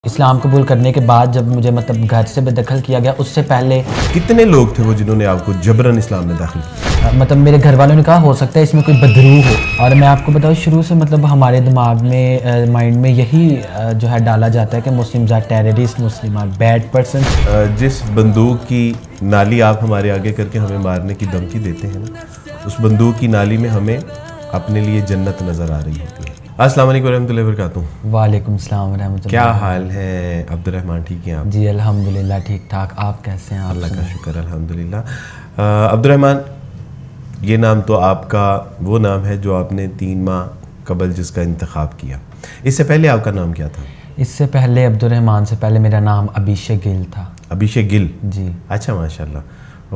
اسلام قبول کرنے کے بعد جب مجھے مطلب گھر سے بے دخل کیا گیا، اس سے پہلے کتنے لوگ تھے وہ جنہوں نے آپ کو جبراً اسلام میں داخل کیا؟ مطلب میرے گھر والوں نے کہا ہو سکتا ہے اس میں کوئی بدروح ہو، اور میں آپ کو بتاؤں شروع سے مطلب ہمارے دماغ میں مائنڈ میں یہی جو ہے ڈالا جاتا ہے کہ Muslims are terrorist, Muslim are bad person. جس بندوق کی نالی آپ ہمارے آگے کر کے ہمیں مارنے کی دھمکی دیتے ہیں نا، اس بندوق کی نالی میں ہمیں اپنے لیے جنت نظر آ رہی ہوتی ہے۔ السلام علیکم ورحمۃ اللہ وبرکاتہ۔ وعلیکم السلام ورحمۃ اللہ۔ کیا حال ہے عبد الرحمن؟ ٹھیک ہیں آپ؟ جی الحمدللہ ٹھیک ٹھاک، آپ کیسے ہیں؟ اللہ کا شکر الحمدللہ۔ عبد الرحمن، یہ نام تو آپ کا وہ نام ہے جو آپ نے 3 ماہ قبل جس کا انتخاب کیا۔ اس سے پہلے آپ کا نام کیا تھا؟ اس سے پہلے عبد الرحمن سے پہلے میرا نام ابھیشیک گل تھا۔ ابھیشیک گل؟ جی اچھا، ماشاء اللہ۔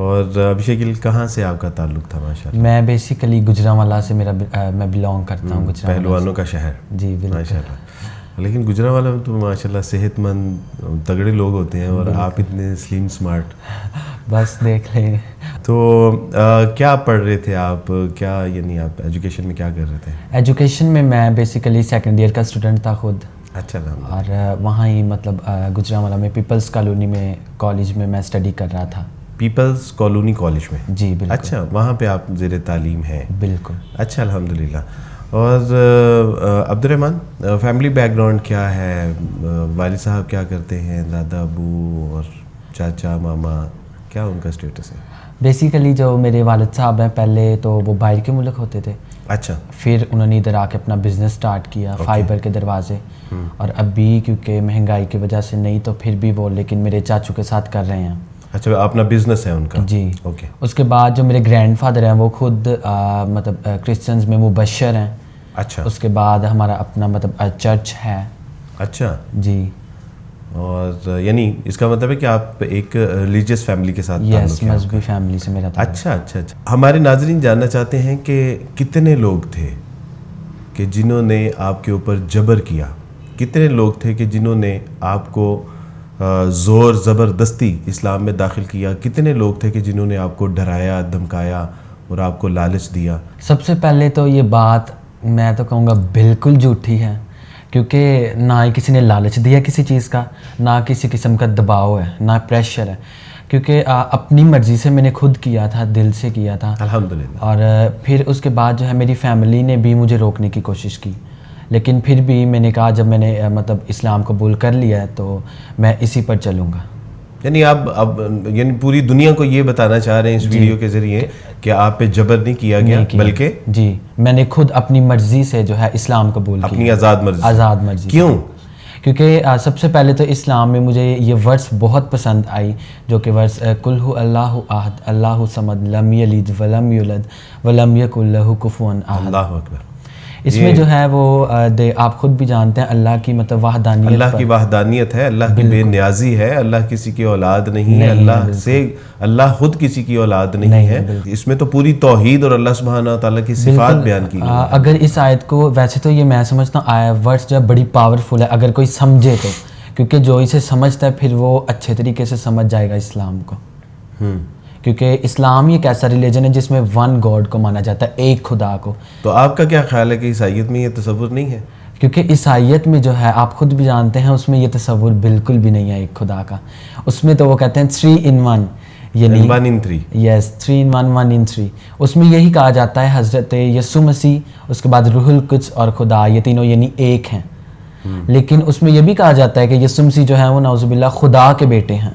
اور ابھیشیک گل کہاں سے آپ کا تعلق تھا؟ ماشاء اللہ۔ میں بیسیکلی گجرانوالہ سے میں بلانگ کرتا ہوں۔ پہلوانوں کا شہر۔ جی بالکل، ماشاء اللہ۔ لیکن گجرانوالہ میں تو ماشاء اللہ صحت مند تگڑے لوگ ہوتے ہیں، اور آپ اتنے سلیم سمارٹ، بس دیکھ لیں۔ تو کیا پڑھ رہے تھے آپ؟ کیا یعنی آپ ایجوکیشن میں کیا کر رہے تھے؟ ایجوکیشن میں بیسیکلی سیکنڈ ایئر کا اسٹوڈنٹ تھا خود، اچھا الحمد۔ اور وہاں ہی مطلب گجرانوالہ میں پیپلز کالونی میں کالج میں اسٹڈی کر رہا تھا۔ پیپلز کالونی کالج میں؟ جی بالکل۔ اچھا، وہاں پہ آپ زیر تعلیم ہیں؟ بالکل۔ اچھا الحمدللہ۔ اور عبد الرحمن، فیملی بیک گراؤنڈ کیا ہے؟ والد صاحب کیا کرتے ہیں؟ دادا ابو اور چاچا ماما کیا ان کا اسٹیٹس ہے؟ بیسیکلی جو میرے والد صاحب ہیں پہلے تو وہ باہر کے ملک ہوتے تھے، اچھا، پھر انہوں نے ادھر آ کے اپنا بزنس سٹارٹ کیا، فائبر کے دروازے، اور ابھی کیونکہ مہنگائی کی وجہ سے نہیں تو پھر بھی وہ لیکن میرے چاچو کے ساتھ کر رہے ہیں۔ اچھا، اپنا بزنس ہے ان کا؟ جی اوکے۔ اس کے بعد جو میرے گرینڈ فادر ہیں وہ خود مطلب کرسچنز میں مبشر ہیں۔ اچھا، اس کے بعد ہمارا اپنا مطلب چرچ ہے۔ اچھا۔ جی، اور یعنی اس کا مطلب ہے کہ آپ ایک ریلیجیس فیملی کے ساتھ یس، تعلق ہے؟ مذہبی فیملی سے میرا تعلق۔ اچھا اچھا اچھا۔ ہمارے ناظرین جاننا چاہتے ہیں کہ کتنے لوگ تھے کہ جنہوں نے آپ کے اوپر جبر کیا؟ کتنے لوگ تھے کہ جنہوں نے آپ کو زور زبردستی اسلام میں داخل کیا؟ کتنے لوگ تھے کہ جنہوں نے آپ کو ڈرایا، دھمکایا اور آپ کو لالچ دیا؟ سب سے پہلے تو یہ بات میں تو کہوں گا بالکل جھوٹی ہے، کیونکہ نہ ہی کسی نے لالچ دیا کسی چیز کا، نہ کسی قسم کا دباؤ ہے، نہ پریشر ہے، کیونکہ اپنی مرضی سے میں نے خود کیا تھا، دل سے کیا تھا الحمدللہ۔ اور پھر اس کے بعد جو ہے میری فیملی نے بھی مجھے روکنے کی کوشش کی، لیکن پھر بھی میں نے کہا جب میں نے مطلب اسلام قبول کر لیا ہے تو میں اسی پر چلوں گا۔ یعنی آپ اب یعنی پوری دنیا کو یہ بتانا چاہ رہے ہیں اس ویڈیو کے ذریعے کہ آپ پہ جبر نہیں کیا گیا، بلکہ جی میں نے خود اپنی مرضی سے جو ہے اسلام قبول کیا، اپنی آزاد مرضی؟ آزاد مرضی۔ کیوں؟ کیونکہ سب سے پہلے تو اسلام میں مجھے یہ ورس بہت پسند آئی، جو کہ ورس قل هو اللہ احد اللہ الصمد لم یلد ولم یولد ولم یکن لہ کفوا احد۔ اللہ اکبر۔ اس میں جو ہے وہ آپ خود بھی جانتے ہیں اللہ کی مطلب وحدانیت، اللہ کی وحدانیت ہے، اللہ کی بے نیازی ہے، اللہ کسی کی اولاد نہیں ہے، اللہ خود کسی کی اولاد نہیں ہے۔ اس میں تو پوری توحید اور اللہ سبحانہ تعالیٰ کی صفات بیان کی گئی۔ اگر اس آیت کو ویسے تو یہ میں سمجھتا ہوں ورڈس جو ہے بڑی پاورفل ہے اگر کوئی سمجھے تو، کیونکہ جو اسے سمجھتا ہے پھر وہ اچھے طریقے سے سمجھ جائے گا اسلام کو، کیونکہ اسلام ہی ایک ایسا ریلیجن ہے جس میں ون گاڈ کو مانا جاتا ہے، ایک خدا کو۔ تو آپ کا کیا خیال ہے کہ عیسائیت میں یہ تصور نہیں ہے؟ کیونکہ عیسائیت میں جو ہے آپ خود بھی جانتے ہیں اس میں یہ تصور بالکل بھی نہیں ہے ایک خدا کا، اس میں تو وہ کہتے ہیں 3 in 1، یعنی 1 in 3۔ Yes, 3 in 1 1 in 3۔ اس میں یہی کہا جاتا ہے حضرت یسوع مسیح، اس کے بعد روح القدس اور خدا، یہ تینوں یعنی ایک ہیں۔ لیکن اس میں یہ بھی کہا جاتا ہے کہ یسوع مسیح جو ہے وہ نعوذ باللہ خدا کے بیٹے ہیں،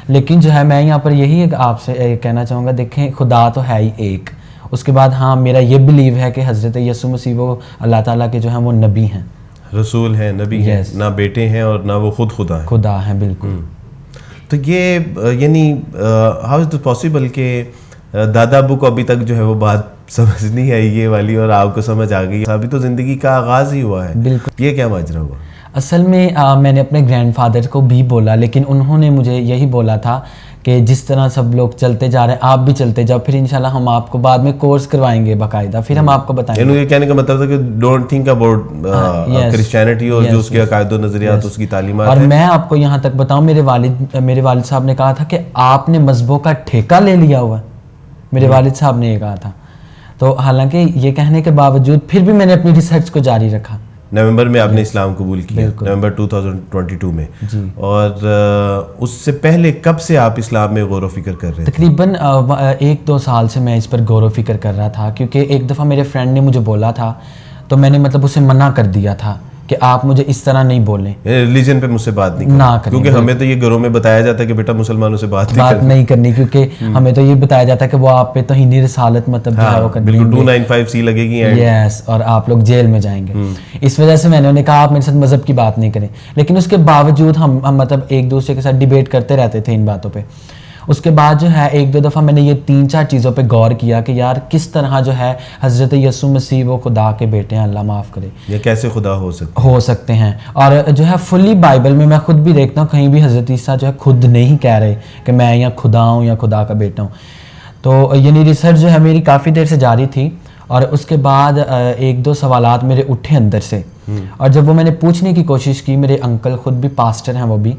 لیکن جو ہے میں یہاں پر یہی آپ سے کہنا چاہوں گا، دیکھیں خدا تو ہے ہی ایک، اس کے بعد ہاں میرا یہ بلیو ہے کہ حضرت یسوع مسیح وہ اللہ تعالیٰ کے جو ہیں وہ نبی ہیں، رسول ہیں، نبی ہیں، نہ بیٹے ہیں اور نہ وہ خود خدا ہیں بالکل۔ تو یہ یعنی ہاؤ از اٹ پاسبل کہ دادا ابو کو ابھی تک جو ہے وہ بات سمجھ نہیں آئی یہ والی اور آپ کو سمجھ آ گئی؟ ابھی تو زندگی کا آغاز ہی ہوا ہے، بالکل۔ یہ کیا ماجرا ہوا؟ اصل میں میں نے اپنے گرینڈ فادر کو بھی بولا، لیکن انہوں نے مجھے یہی بولا تھا کہ جس طرح سب لوگ چلتے جا رہے ہیں آپ بھی چلتے جاؤ، پھر انشاءاللہ ہم آپ کو بعد میں کورس کروائیں گے باقاعدہ، پھر ہم آپ کو بتائیں گے۔ یہ کہنے کا مطلب تھا کہ ڈونٹ تھنک اباؤٹ کرسچینٹی اور جو اس کے عقائد و نظریات، اس کی تعلیمات۔ اور میں آپ کو یہاں تک بتاؤں، میرے والد صاحب نے کہا تھا کہ آپ نے مذہبوں کا ٹھیکہ لے لیا ہوا ہے، میرے والد صاحب نے یہ کہا تھا۔ تو حالانکہ یہ کہنے کے باوجود پھر بھی میں نے اپنی ریسرچ کو جاری رکھا نومبر میں آپ نے اسلام قبول کیا, نومبر 2022 میں, اور اس سے پہلے کب سے آپ اسلام میں غور و فکر کر رہے ہیں؟ تقریباً 1-2 سال سے میں اس پر غور و فکر کر رہا تھا, کیونکہ ایک دفعہ میرے فرینڈ نے مجھے بولا تھا تو میں نے مطلب اسے منع کر دیا تھا کہ آپ مجھے اس طرح نہیں بولیں, ریلیجن پہ مجھ سے بات نہیں کریں, کیونکہ ہمیں تو یہ گھروں میں بتایا جاتا ہے کہ بیٹا مسلمانوں سے بات نہیں کرنی, کیونکہ ہمیں تو یہ بتایا جاتا ہے کہ وہ آپ پہ توہین رسالت مطلب جو ہے وہ کرنی, 295C لگے گی, یس, اور آپ لوگ جیل میں جائیں گے. اس وجہ سے میں نے انہیں کہا آپ میرے ساتھ مذہب کی بات نہیں کریں, لیکن اس کے باوجود ہم مطلب ایک دوسرے کے ساتھ ڈیبیٹ کرتے رہتے تھے ان باتوں پہ. اس کے بعد جو ہے 1-2 دفعہ میں نے یہ 3-4 چیزوں پہ غور کیا کہ یار کس طرح جو ہے حضرت یسوع مسیح وہ خدا کے بیٹے ہیں, اللہ معاف کرے, یہ کیسے خدا ہو سکتے ہیں. اور جو ہے فلی بائبل میں میں خود بھی دیکھتا ہوں کہیں بھی حضرت عیسیٰ جو ہے خود نہیں کہہ رہے کہ میں یا خدا ہوں یا خدا کا بیٹا ہوں. تو یعنی ریسرچ جو ہے میری کافی دیر سے جاری تھی, اور اس کے بعد 1-2 سوالات میرے اٹھے اندر سے, اور جب وہ میں نے پوچھنے کی کوشش کی, میرے انکل خود بھی پاسٹر ہیں وہ بھی,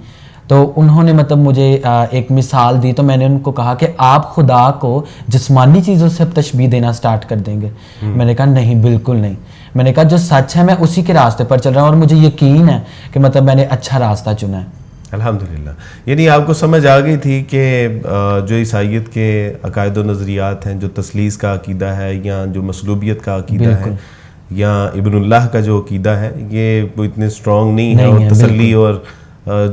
تو انہوں نے مطلب مجھے ایک مثال دی. تو میں نے ان کو کہا کہ آپ خدا کو جسمانی چیزوں سے تشبیہ دینا سٹارٹ کر دیں گے؟ میں نے کہا نہیں, بالکل نہیں. میں نے کہا جو سچ ہے میں اسی کے راستے پر چل رہا ہوں, اور مجھے یقین ہے کہ مطلب میں نے اچھا راستہ چنا ہے. الحمدللہ. یعنی آپ کو سمجھ آ گئی تھی کہ جو عیسائیت کے عقائد و نظریات ہیں, جو تثلیث کا عقیدہ ہے, یا جو مصلوبیت کا عقیدہ ہے, یا ابن اللہ کا جو عقیدہ ہے, یہ وہ اتنے اسٹرانگ نہیں ہے, اور تسلی اور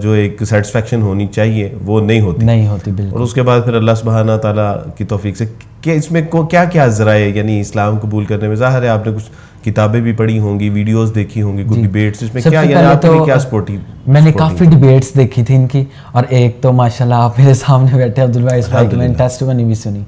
جو ایک سیٹسفیکشن ہونی چاہیے وہ نہیں ہوتی بالکل. اور اس کے بعد پھر اللہ سبحانہ تعالیٰ کی توفیق سے کہ اس میں کیا کیا ذرائع, یعنی اسلام قبول کرنے میں ظاہر ہے آپ نے کچھ کتابیں بھی پڑھی ہوں گی, ویڈیوز دیکھی ہوں گی, کچھ ڈیبیٹس, اس میں کیا یعنی آپ نے کیا سپورٹی؟ میں نے کافی ڈیبیٹس دیکھی تھی ان کی, اور ایک تو ماشاءاللہ آپ میرے سامنے بیٹھے عبدالوائس بھائی کی میں نے ٹیسٹمنی بھی سنی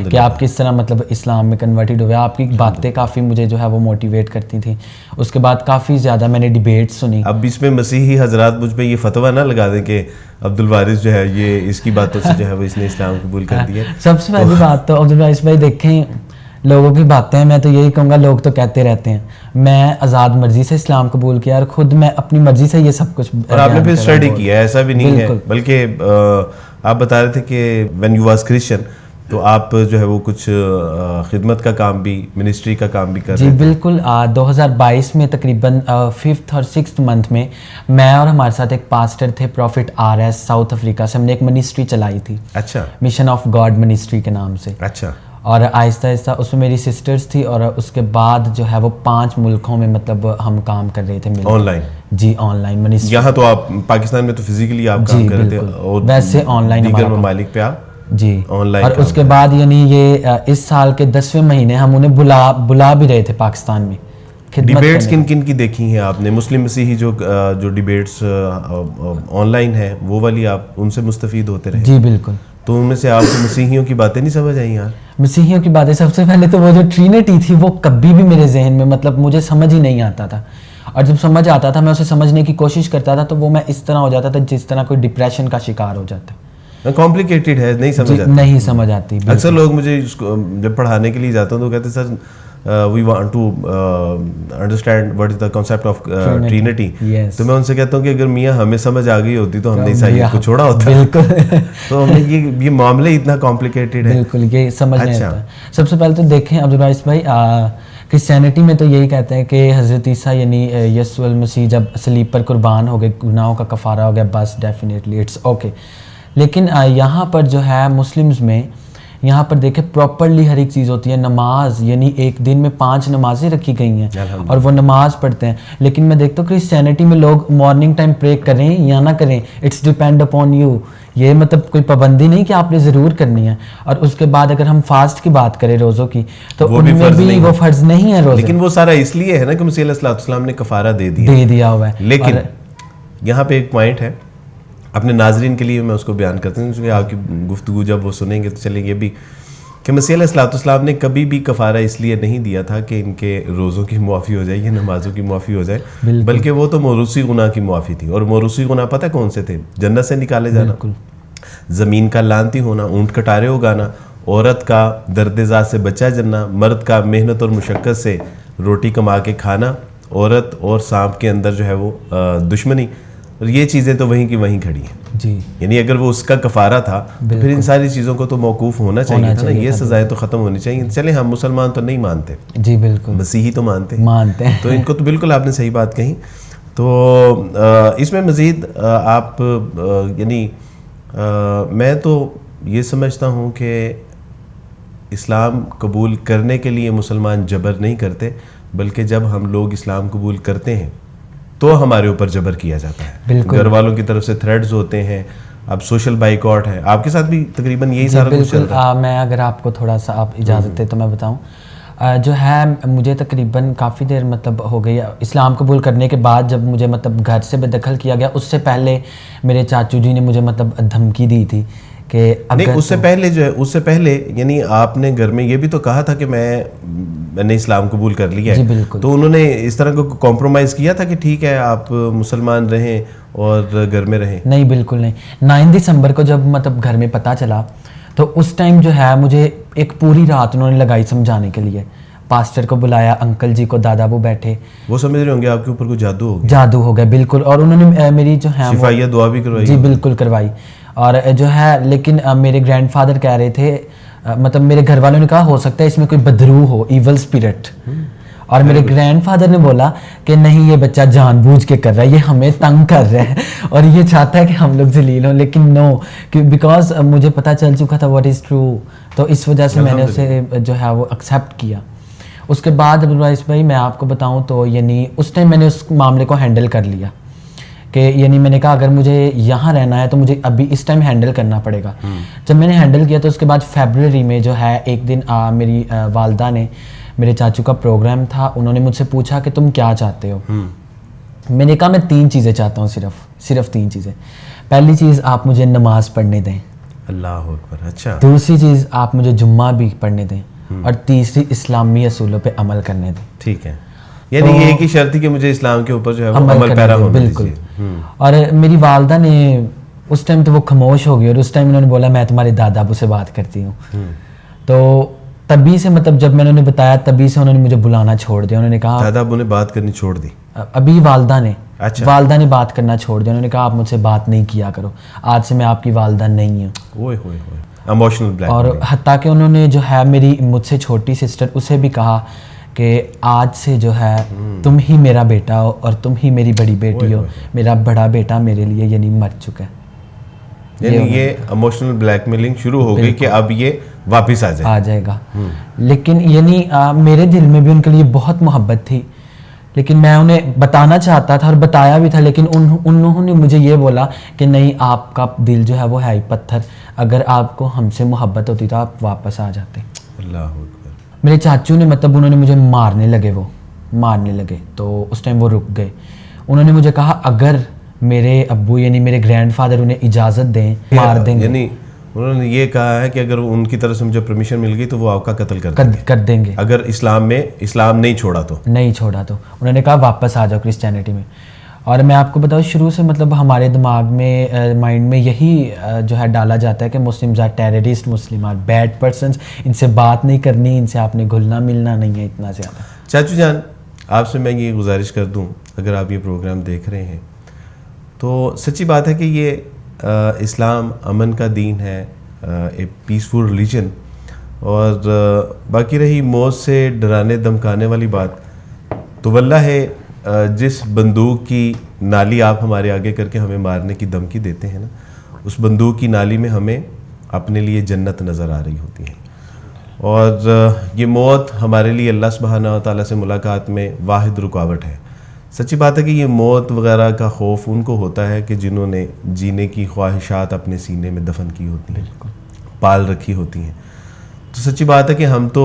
کہ آپ کس طرح مطلب اسلام میں کنورٹڈ ہوئے. آپ کی باتیں کافی مجھے جو ہے وہ موٹیویٹ کرتی تھیں. اس کے بعد کافی زیادہ میں نے ڈیبیٹس سنی. اب اس میں مسیحی حضرات مجھ پہ یہ فتویٰ نہ لگا دیں کہ عبدالوارث جو ہے یہ اس کی باتوں سے جو ہے وہ اس نے اسلام قبول کر دیا. سب سے پہلی بات تو عبدالوائس بھائی دیکھیں, لوگوں کی باتیں ہیں, میں تو یہی کہوں گا, لوگ تو کہتے رہتے ہیں, میں آزاد مرضی سے اسلام قبول کیا, اور خود میں اپنی مرضی سے یہ سب کچھ. اور آپ نے پھر اسٹڈی کیا, ایسا بھی نہیں ہے, بلکہ آپ بتا رہے تھے کہ وین یو واز کرسچن تو آپ جو ہے وہ کچھ خدمت کا کام بھی, منسٹری کا کام بھی کر رہے تھے. جی بالکل. 2022 میں تقریباً 5th اور 6th منتھ میں میں اور ہمارے ساتھ ایک پاسٹر تھے, پروفٹ RS, ساؤتھ افریقہ سے, ہم نے ایک منسٹری چلائی تھی. اچھا. مشن آف گاڈ منسٹری کے نام سے. اچھا. اور آہستہ آہستہ اس میں میری سسٹرز تھی, اور اس کے بعد جو ہے وہ 5 ملکوں میں مطلب ہم کام کر رہے تھے آن لائن. جی آن لائن منسٹری. یہاں تو آپ پاکستان میں تو فزیکلی آپ کام کر رہے تھے, اور ویسے آن لائن دیگر ممالک پہ آپ جی آن لائن. اور اس کے بعد یعنی یہ اس سال کے 10ویں مہینے ہم انہیں بلا بھی رہے تھے پاکستان میں. ڈیبیٹس کن کن کی دیکھی ہیں آپ نے؟ مسلم مسیحی جو ڈیبیٹس آن لائن ہیں وہ والی آپ ان سے مستفید ہوتے رہے؟ جی بالکل. تو ان میں سے آپ کو مسیحیوں کی باتیں نہیں سمجھ آئیں یار؟ مسیحیوں کی باتیں سب سے پہلے تو وہ جو ٹرینٹی تھی وہ کبھی بھی میرے ذہن میں مطلب مجھے سمجھ ہی نہیں آتا تھا, اور جب سمجھ آتا تھا میں اسے سمجھنے کی کوشش کرتا تھا تو وہ میں اس طرح ہو جاتا تھا جس طرح کوئی ڈپریشن کا شکار ہو جاتا ہے. کمپلیکیٹڈ ہے, نہیں سمجھ آتی. اکثر لوگ مجھے جب پڑھانے کے لیے جاتا ہوں تو کہتے ہیں sir we want to understand what is the concept of Trinity. تو میں ان سے کہتا ہوں کہ اگر میاں ہمیں سمجھ آ گئی ہوتی تو ہم نے عیسائیت کو چھوڑا ہوتا. بالکل. تو ہمیں یہ معاملے اتنا کمپلیکیٹڈ ہے. بالکل, یہ سمجھ نہیں آتا. سب سے پہلے تو دیکھیں عبدالوائس بھائی, کرسچینٹی میں تو یہی کہتے ہیں کہ حضرت عیسیٰ یعنی یسوع المسیح جب صلیب پر قربان ہو گئے, گناہوں کا کفارہ ہو گیا, بس ڈیفینیٹلی اٹس اوکے. لیکن یہاں پر جو ہے مسلمز میں یہاں پر دیکھیں پراپرلی ہر ایک چیز ہوتی ہے. نماز یعنی ایک دن میں 5 نمازیں رکھی گئی ہیں اور وہ نماز پڑھتے ہیں. لیکن میں دیکھتا ہوں کرسچینٹی میں لوگ مارننگ ٹائم پرے کریں یا نہ کریں, اٹس ڈیپینڈ اپون یو. یہ مطلب کوئی پابندی نہیں کہ آپ نے ضرور کرنی ہے. اور اس کے بعد اگر ہم فاسٹ کی بات کریں روزوں کی تو ان میں بھی وہ فرض نہیں ہے روزے. لیکن وہ سارا اس لیے ہے نا کہ مسیح علیہ السلام نے کفارہ دے دیا ہوا ہے. لیکن یہاں پہ ایک پوائنٹ ہے اپنے ناظرین کے لیے میں اس کو بیان کرتا ہوں, کیونکہ آپ کی گفتگو جب وہ سنیں گے تو چلیں گے بھی کہ مسیح علیہ السلام نے کبھی بھی کفارہ اس لیے نہیں دیا تھا کہ ان کے روزوں کی معافی ہو جائے یا نمازوں کی معافی ہو جائے, بلکہ وہ تو موروثی گناہ کی معافی تھی. اور موروثی گناہ پتہ کون سے تھے؟ جنت سے نکالے جانا, زمین کا لانتی ہونا, اونٹ کٹارے اگانا, عورت کا درد ذات سے بچہ جننا, مرد کا محنت اور مشقت سے روٹی کما کے کھانا, عورت اور سانپ کے اندر جو ہے وہ دشمنی. اور یہ چیزیں تو وہیں کی وہیں کھڑی ہیں. جی یعنی اگر وہ اس کا کفارہ تھا تو پھر ان ساری چیزوں کو تو موقوف ہونا چاہیے تھا نا, یہ سزائیں تو ختم ہونی چاہیے. چلیں ہم مسلمان تو نہیں مانتے, جی بالکل, مسیحی تو مانتے ہیں تو ان کو تو بالکل آپ نے صحیح بات کہی. تو اس میں مزید آپ یعنی میں تو یہ سمجھتا ہوں کہ اسلام قبول کرنے کے لیے مسلمان جبر نہیں کرتے, بلکہ جب ہم لوگ اسلام قبول کرتے ہیں تو ہمارے اوپر جبر کیا جاتا ہے. گھر والوں کی طرف سے تھریڈز ہوتے ہیں, اب سوشل بائیکاٹ ہے. آپ کے ساتھ بھی تقریباً یہی سارا کچھ چل رہا ہے. میں اگر آپ کو تھوڑا سا آپ اجازت دیں تو میں بتاؤں, جو ہے مجھے تقریباً کافی دیر مطلب ہو گئی اسلام قبول کرنے کے بعد, جب مجھے مطلب گھر سے بے دخل کیا گیا, اس سے پہلے میرے چاچو جی نے مجھے مطلب دھمکی دی تھی کہ نہیں, اس سے پہلے جو ہے, اس سے پہلے یعنی آپ نے گھر میں یہ بھی تو کہا تھا کہ میں نے اسلام قبول کر لیا ہے. جی بالکل. تو انہوں نے اس طرح کو کمپرومائز کیا تھا کہ ٹھیک ہے آپ مسلمان رہیں اور گھر میں رہیں؟ نہیں بالکل نہیں. 9 دسمبر کو جب مطلب گھر میں پتہ چلا تو اس ٹائم جو ہے مجھے ایک پوری رات انہوں نے لگائی سمجھانے کے لیے. پاسٹر کو بلایا, انکل جی کو, دادا وہ بیٹھے, وہ سمجھ رہے ہوں گے آپ کے اوپر کوئی جادو ہو گیا. جادو ہو گیا بالکل. اور انہوں نے میری جو ہے شفائیہ دعا بھی کروائی. جی بالکل کروائی. اور جو ہے لیکن میرے گرینڈ فادر کہہ رہے تھے, مطلب میرے گھر والوں نے کہا ہو سکتا ہے اس میں کوئی بدرو ہو, ایول اسپرٹ. اور میرے گرینڈ فادر نے بولا کہ نہیں, یہ بچہ جان بوجھ کے کر رہا ہے, یہ ہمیں تنگ کر رہا ہے اور یہ چاہتا ہے کہ ہم لوگ ذلیل ہوں. لیکن نو, بیکاز مجھے پتہ چل چکا تھا واٹ از ٹرو, تو اس وجہ سے میں نے اسے جو ہے وہ ایکسیپٹ کیا. اس کے بعد عبدالوائس بھائی میں آپ کو بتاؤں تو یعنی اس ٹائم میں نے اس معاملے کو ہینڈل کر لیا کہ یعنی میں نے کہا اگر مجھے یہاں رہنا ہے تو مجھے ابھی اس ٹائم ہینڈل کرنا پڑے گا. جب میں نے ہینڈل کیا تو اس کے بعد فیبرری میں جو ہے ایک دن میری والدہ نے, میرے چاچو کا پروگرام تھا, انہوں نے مجھ سے پوچھا کہ تم کیا چاہتے ہو. میں نے کہا میں 3 چیزیں چاہتا ہوں, صرف 3 چیزیں. پہلی چیز آپ مجھے نماز پڑھنے دیں, اللہ اکبر, اچھا. دوسری چیز آپ مجھے جمعہ بھی پڑھنے دیں, اور تیسری اسلامی اصولوں پہ عمل کرنے دیں. ٹھیک ہے, یعنی یہ ایک ہی شرط تھی کہ مجھے اسلام کے اوپر جو ہے وہ عمل پیرا ہونا بالکل. اور میری والدہ نے اس ٹائم تو وہ خاموش ہو گئی, اور اس ٹائم انہوں نے بولا میں تمہارے دادا ابو سے بات کرتی ہوں. تو تبھی سے مطلب جب میں نے انہیں بتایا تبھی سے انہوں نے مجھے بلانا چھوڑ دیا. انہوں نے کہا دادا ابو نے بات کرنی چھوڑ دی. ابھی والدہ نے, اچھا, والدہ نے بات کرنا چھوڑ دیا. انہوں نے کہا آپ مجھ سے بات نہیں کیا کرو, آج سے میں آپ کی والدہ نہیں ہوں. اوئے ہوئے ہوئے, ایموشنل بلیک. اور حتیٰ کہ انہوں نے جو ہے میری مجھ سے چھوٹی سسٹر, اسے بھی کہا کہ آج سے جو ہے تم ہی میرا بیٹا ہو اور تم ہی میری بڑی بیٹی ہو, میرا بڑا بیٹا میرے لیے یعنی مر چکا ہے. یعنی یہ ایموشنل بلیک میلنگ شروع ہو گئی کہ اب یہ واپس آ جائے گا. لیکن یعنی میرے دل میں بھی ان کے لیے بہت محبت تھی, لیکن میں انہیں بتانا چاہتا تھا اور بتایا بھی تھا, لیکن انہوں نے مجھے یہ بولا کہ نہیں آپ کا دل جو ہے وہ ہے ہی پتھر, اگر آپ کو ہم سے محبت ہوتی تو آپ واپس آ جاتے. اللہ اکبر. میرے چاچو نے مطلب انہوں نے مجھے مارنے لگے تو اس ٹائم وہ رک گئے. انہوں نے مجھے کہا اگر میرے ابو یعنی میرے گرینڈ فادر انہیں اجازت دیں مار دیں گے. یعنی انہوں نے یہ کہا ہے کہ اگر ان کی طرف سے مجھے پرمیشن مل گئی تو وہ آپ کا قتل کر دیں گے اگر اسلام نہیں چھوڑا تو. انہوں نے کہا واپس آ جاؤ کرسچینٹی میں. اور میں آپ کو بتاؤں شروع سے مطلب ہمارے دماغ میں مائنڈ میں یہی جو ہے ڈالا جاتا ہے کہ Muslims are terrorist, Muslim are bad persons, ان سے بات نہیں کرنی, ان سے آپ نے گھلنا ملنا نہیں ہے اتنا زیادہ. چاچو جان آپ سے میں یہ گزارش کر دوں, اگر آپ یہ پروگرام دیکھ رہے ہیں تو سچی بات ہے کہ یہ اسلام امن کا دین ہے, اے پیسفل ریلیجن. اور باقی رہی موت سے ڈرانے دمکانے والی بات, تو واللہ ہے جس بندوق کی نالی آپ ہمارے آگے کر کے ہمیں مارنے کی دھمکی دیتے ہیں نا, اس بندوق کی نالی میں ہمیں اپنے لیے جنت نظر آ رہی ہوتی ہے. اور یہ موت ہمارے لیے اللہ سبحانہ و تعالیٰ سے ملاقات میں واحد رکاوٹ ہے. سچی بات ہے کہ یہ موت وغیرہ کا خوف ان کو ہوتا ہے کہ جنہوں نے جینے کی خواہشات اپنے سینے میں دفن کی ہوتی ہیں, پال رکھی ہوتی ہیں. تو سچی بات ہے کہ ہم تو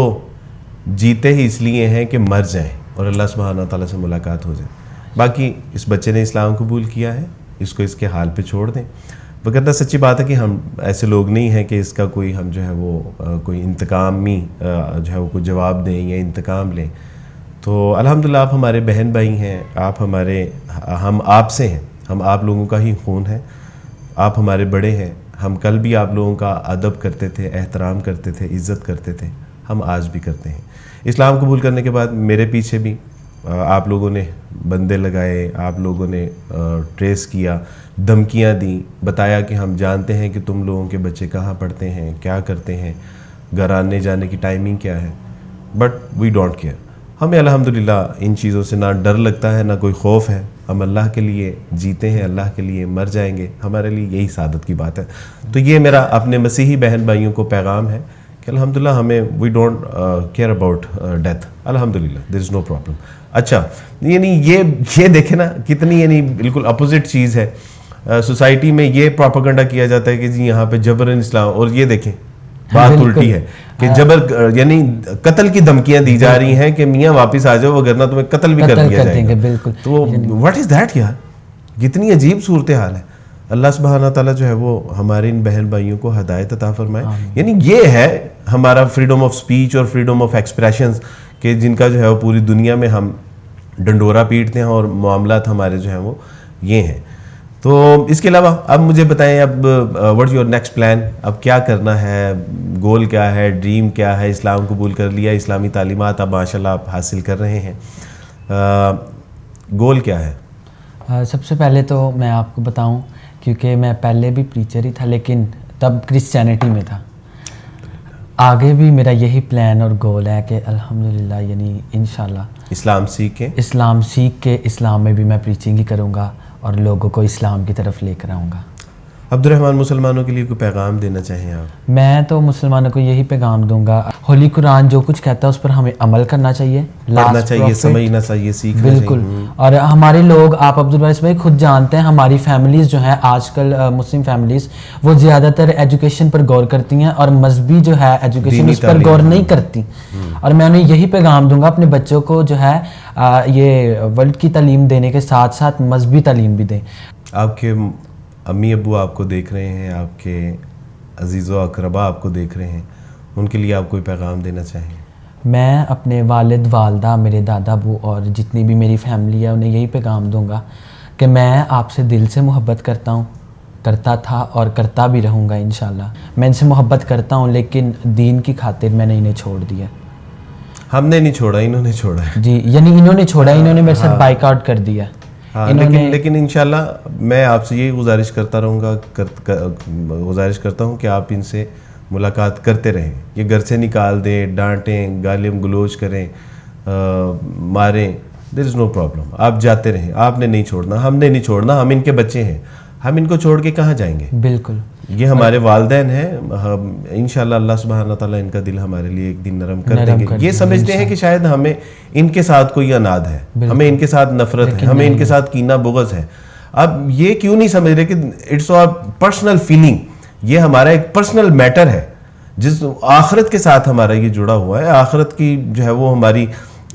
جیتے ہی اس لیے ہیں کہ مر جائیں اور اللہ سبحانہ و تعالیٰ سے ملاقات ہو جائے. باقی اس بچے نے اسلام قبول کیا ہے, اس کو اس کے حال پہ چھوڑ دیں. وگرنہ سچی بات ہے کہ ہم ایسے لوگ نہیں ہیں کہ اس کا کوئی ہم جو ہے وہ کوئی انتقامی جو ہے وہ کوئی جواب دیں یا انتقام لیں. تو الحمدللہ آپ ہمارے بہن بھائی ہیں, ہم آپ سے ہیں, ہم آپ لوگوں کا ہی خون ہے, آپ ہمارے بڑے ہیں. ہم کل بھی آپ لوگوں کا ادب کرتے تھے, احترام کرتے تھے, عزت کرتے تھے, ہم آج بھی کرتے ہیں. اسلام قبول کرنے کے بعد میرے پیچھے بھی آپ لوگوں نے بندے لگائے, آپ لوگوں نے ٹریس کیا, دھمکیاں دیں, بتایا کہ ہم جانتے ہیں کہ تم لوگوں کے بچے کہاں پڑھتے ہیں, کیا کرتے ہیں, گھر آنے جانے کی ٹائمنگ کیا ہے, بٹ وی ڈونٹ کیئر. ہمیں الحمدللہ ان چیزوں سے نہ ڈر لگتا ہے نہ کوئی خوف ہے. ہم اللہ کے لیے جیتے ہیں, اللہ کے لیے مر جائیں گے, ہمارے لیے یہی سعادت کی بات ہے. تو یہ میرا اپنے مسیحی بہن بھائیوں کو پیغام ہے کہ الحمدللہ ہمیں we don't care about death, الحمدللہ دیر از نو پرابلم. اچھا, یعنی یہ دیکھیں نا کتنی یعنی بالکل اپوزٹ چیز ہے. سوسائٹی میں یہ پروپیگنڈا کیا جاتا ہے کہ جی یہاں پہ جبرن اسلام, اور یہ دیکھیں بات الٹی ہے کہ جبر یعنی قتل کی دھمکیاں دی جا رہی ہیں کہ میاں واپس آ جاؤ وگرنہ تمہیں قتل بھی کر دیا جائے گا. بالکل. تو واٹ از دیٹ یار, کتنی عجیب صورتحال ہے. اللہ سبحانہ تعالیٰ جو ہے وہ ہمارے ان بہن بھائیوں کو ہدایت عطا فرمائے. یعنی یہ ہے ہمارا فریڈم آف سپیچ اور فریڈم آف ایکسپریشنز کہ جن کا جو ہے وہ پوری دنیا میں ہم ڈنڈورا پیٹتے ہیں, اور معاملات ہمارے جو ہیں وہ یہ ہیں. تو اس کے علاوہ اب مجھے بتائیں, اب what is your next plan, اب کیا کرنا ہے, گول کیا ہے, ڈریم کیا ہے؟ اسلام قبول کر لیا, اسلامی تعلیمات اب ماشاء اللہ آپ حاصل کر رہے ہیں, گول کیا ہے؟ سب سے پہلے تو میں آپ کو بتاؤں, کیونکہ میں پہلے بھی پریچر ہی تھا لیکن تب کرسچینٹی میں تھا. آگے بھی میرا یہی پلان اور گول ہے کہ الحمدللہ یعنی انشاءاللہ اسلام سیکھ کے اسلام میں بھی میں پریچنگ ہی کروں گا اور لوگوں کو اسلام کی طرف لے کر آؤں گا. عبد الرحمن, مسلمانوں کے لیے کوئی پیغام دینا چاہیں آپ؟ میں تو مسلمانوں کو یہی پیغام دوں گا, ہولی قرآن جو کچھ کہتا ہے اس پر ہمیں عمل کرنا چاہیے, پڑھنا چاہیے, سمجھنا چاہیے, سیکھنا چاہیے. بالکل. اور ہمارے لوگ, آپ عبدالوارث بھائی خود جانتے ہیں, ہماری فیملیز جو ہیں آج کل مسلم فیملیز, وہ زیادہ تر ایجوکیشن پر غور کرتی ہیں اور مذہبی جو ہے ایجوکیشن اس پر غور نہیں کرتی. اور میں انہیں یہی پیغام دوں گا, اپنے بچوں کو جو ہے یہ ورلڈ کی تعلیم دینے کے ساتھ ساتھ مذہبی تعلیم بھی دیں. آپ کے امی ابو آپ کو دیکھ رہے ہیں, آپ کے عزیز و اقربا آپ کو دیکھ رہے ہیں, ان کے لیے آپ کوئی پیغام دینا چاہیں؟ میں اپنے والد, والدہ, میرے دادا ابو اور جتنی بھی میری فیملی ہے انہیں یہی پیغام دوں گا کہ میں آپ سے دل سے محبت کرتا ہوں, کرتا تھا اور کرتا بھی رہوں گا انشاءاللہ. میں ان سے محبت کرتا ہوں لیکن دین کی خاطر میں نے انہیں چھوڑ دیا. ہم نے نہیں چھوڑا, انہوں نے چھوڑا ہے. جی, یعنی انہوں نے چھوڑا, انہوں نے میرے ساتھ بائک آؤٹ کر دیا. لیکن انشاءاللہ میں آپ سے یہی گزارش کرتا رہوں گا, گزارش کرتا ہوں کہ آپ ان سے ملاقات کرتے رہیں. یہ گھر سے نکال دیں, ڈانٹیں, گالیم گلوچ کریں, ماریں, دیر از نو پرابلم. آپ جاتے رہیں, آپ نے نہیں چھوڑنا, ہم نے نہیں چھوڑنا. ہم ان کے بچے ہیں, ہم ان کو چھوڑ کے کہاں جائیں گے؟ بالکل. یہ ہمارے والدین ہیں, انشاءاللہ اللہ سبحانہ تعالیٰ ان کا دل ہمارے لیے ایک دن نرم کر دیں گے. یہ سمجھتے ہیں کہ شاید ہمیں ان کے ساتھ کوئی اناد ہے, ہمیں ان کے ساتھ نفرت ہے, ہمیں ان کے ساتھ کینہ بغض ہے. اب یہ کیوں نہیں سمجھ رہے کہ اٹس اور پرسنل فیلنگ, یہ ہمارا ایک پرسنل میٹر ہے جس آخرت کے ساتھ ہمارا یہ جڑا ہوا ہے. آخرت کی جو ہے وہ ہماری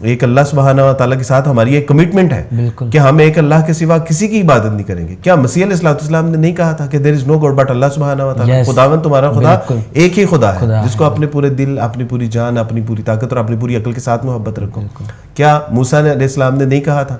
ایک اللہ سبحانہ و تعالیٰ کے ساتھ ہماری ایک کمٹمنٹ ہے کہ ہم ایک اللہ کے سوا کسی کی عبادت نہیں کریں گے. کیا مسیح علیہ السلام نے نہیں کہا تھا کہ دیر از نو گاڈ بٹ اللہ سبحانہ و تعالیٰ, خداوند تمہارا خدا ایک ہی خدا ہے جس کو اپنے پورے دل, اپنی پوری جان, اپنی پوری طاقت اور اپنی پوری عقل کے ساتھ محبت رکھو. کیا موسیٰ علیہ السلام نے نہیں کہا تھا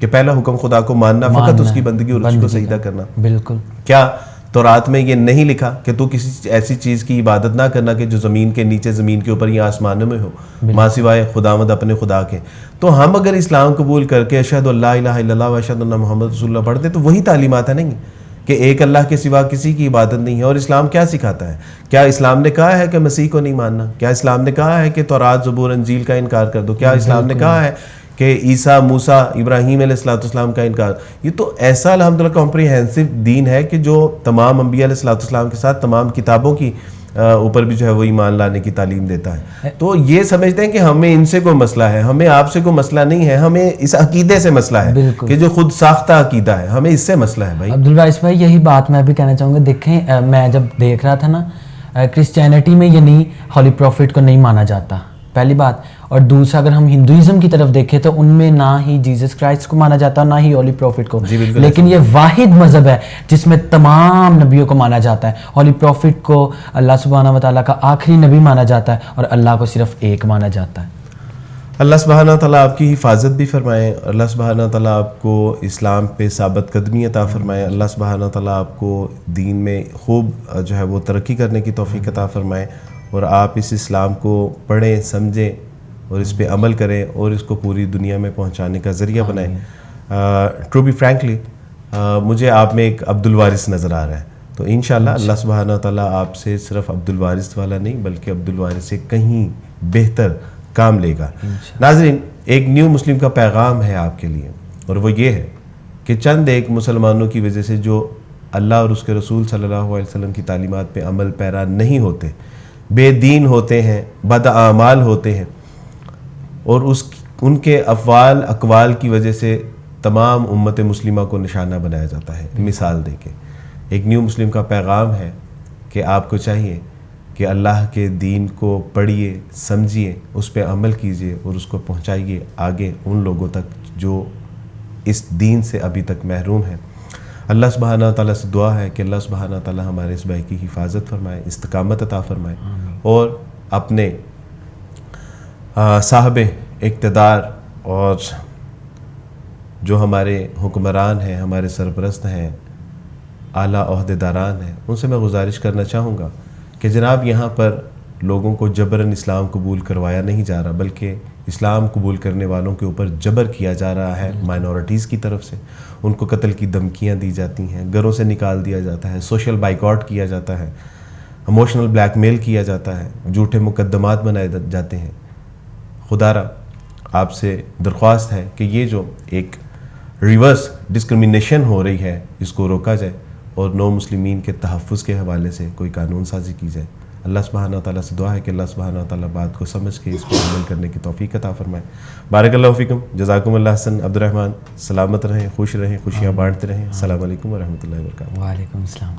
کہ پہلا حکم خدا کو ماننا, فقط اس کی بندگی اور اس کو سجدہ کرنا؟ بالکل. کیا تورات میں یہ نہیں لکھا کہ تو کسی ایسی چیز کی عبادت نہ کرنا کہ جو زمین کے نیچے, زمین کے اوپر یا آسمانوں میں ہو, ماں سوائے خداوند اپنے خدا کے؟ تو ہم اگر اسلام قبول کر کے اشہد اللہ الہ الا اللہ و اشہد ان محمد رسول اللہ پڑھتے تو وہی تعلیمات ہیں, نہیں کہ ایک اللہ کے سوا کسی کی عبادت نہیں ہے. اور اسلام کیا سکھاتا ہے؟ کیا اسلام نے کہا ہے کہ مسیح کو نہیں ماننا؟ کیا اسلام نے کہا ہے کہ تورات, زبور, انجیل کا انکار کر دو؟ کیا اسلام نے کہا ہے کہ عیسیٰ, موسیٰ, ابراہیم علیہ السلام کا انکار؟ یہ تو ایسا الحمدللہ کمپریہنسو دین ہے کہ جو تمام انبیاء علیہ السلام کے ساتھ تمام کتابوں کی اوپر بھی جو ہے وہ ایمان لانے کی تعلیم دیتا ہے. تو یہ سمجھتے ہیں کہ ہمیں ان سے کوئی مسئلہ ہے, ہمیں آپ سے کوئی مسئلہ نہیں ہے, ہمیں اس عقیدے سے مسئلہ ہے کہ جو خود ساختہ عقیدہ ہے, ہمیں اس سے مسئلہ ہے. بھائی عبدالوارث بھائی یہی بات میں بھی کہنا چاہوں گا. دیکھیں, میں جب دیکھ رہا تھا نا, کرسچینٹی میں یہ نہیں, ہولی پروفٹ کو نہیں مانا جاتا, پہلی بات. اور دوسرا, اگر ہم ہندوازم کی طرف دیکھیں تو ان میں نہ ہی جیسس کرائسٹ کو مانا جاتا, نہ ہی ہولی پروفٹ کو. لیکن یہ واحد مذہب ہے جس میں تمام نبیوں کو مانا جاتا ہے. ہولی پروفٹ کو اللہ سبحانہ و تعالیٰ کا آخری نبی مانا جاتا ہے اور اللہ کو صرف ایک مانا جاتا ہے. اللہ سبحانہ تعالیٰ آپ کی حفاظت بھی فرمائے, اللہ سبحانہ تعالیٰ آپ کو اسلام پہ ثابت قدمی عطا فرمائے, اللہ سبحانہ تعالیٰ آپ کو دین میں خوب جو ہے وہ ترقی کرنے کی توفیق عطا فرمائے, اور آپ اس اسلام کو پڑھیں, سمجھیں اور اس پہ عمل کریں اور اس کو پوری دنیا میں پہنچانے کا ذریعہ بنائیں. ٹو بی فرینکلی مجھے آپ میں ایک عبد الوارث نظر آ رہا ہے, تو انشاءاللہ اللہ سبحانہ تعالیٰ آپ سے صرف عبد الوارث والا نہیں بلکہ عبد الوارث سے کہیں بہتر کام لے گا. ناظرین, ایک نیو مسلم کا پیغام ہے آپ کے لیے, اور وہ یہ ہے کہ چند ایک مسلمانوں کی وجہ سے جو اللہ اور اس کے رسول صلی اللہ علیہ وسلم کی تعلیمات پہ عمل پیرا نہیں ہوتے, بے دین ہوتے ہیں, بد اعمال ہوتے ہیں, اور ان کے افعال اقوال کی وجہ سے تمام امت مسلمہ کو نشانہ بنایا جاتا ہے. مثال دے کے ایک نیو مسلم کا پیغام ہے کہ آپ کو چاہیے کہ اللہ کے دین کو پڑھیے, سمجھیے, اس پہ عمل کیجیے اور اس کو پہنچائیے آگے ان لوگوں تک جو اس دین سے ابھی تک محروم ہیں. اللہ سبحانہ تعالیٰ سے دعا ہے کہ اللہ سبحانہ تعالیٰ ہمارے اس بھائی کی حفاظت فرمائے, استقامت عطا فرمائے, اور اپنے صاحب اقتدار اور جو ہمارے حکمران ہیں, ہمارے سرپرست ہیں, اعلیٰ عہدیداران ہیں, ان سے میں گزارش کرنا چاہوں گا کہ جناب یہاں پر لوگوں کو جبراً اسلام قبول کروایا نہیں جا رہا, بلکہ اسلام قبول کرنے والوں کے اوپر جبر کیا جا رہا ہے مائنورٹیز کی طرف سے. ان کو قتل کی دھمکیاں دی جاتی ہیں, گھروں سے نکال دیا جاتا ہے, سوشل بائیکاٹ کیا جاتا ہے, ایموشنل بلیک میل کیا جاتا ہے, جھوٹے مقدمات بنائے جاتے ہیں. خدا را آپ سے درخواست ہے کہ یہ جو ایک ریورس ڈسکرمنیشن ہو رہی ہے اس کو روکا جائے اور نو مسلمین کے تحفظ کے حوالے سے کوئی قانون سازی کی جائے. اللہ سبحانہ تعالیٰ سے دعا ہے کہ اللہ سبحانہ تعالیٰ بات کو سمجھ کے اس پر عمل کرنے کی توفیق عطا فرمائے. بارک اللہ فیکم, جزاکم اللہ حسن. عبد الرحمن, سلامت رہیں, خوش رہیں, خوشیاں بانٹتے رہیں. السلام علیکم ورحمۃ اللہ وبرکاتہ. وعلیکم السلام.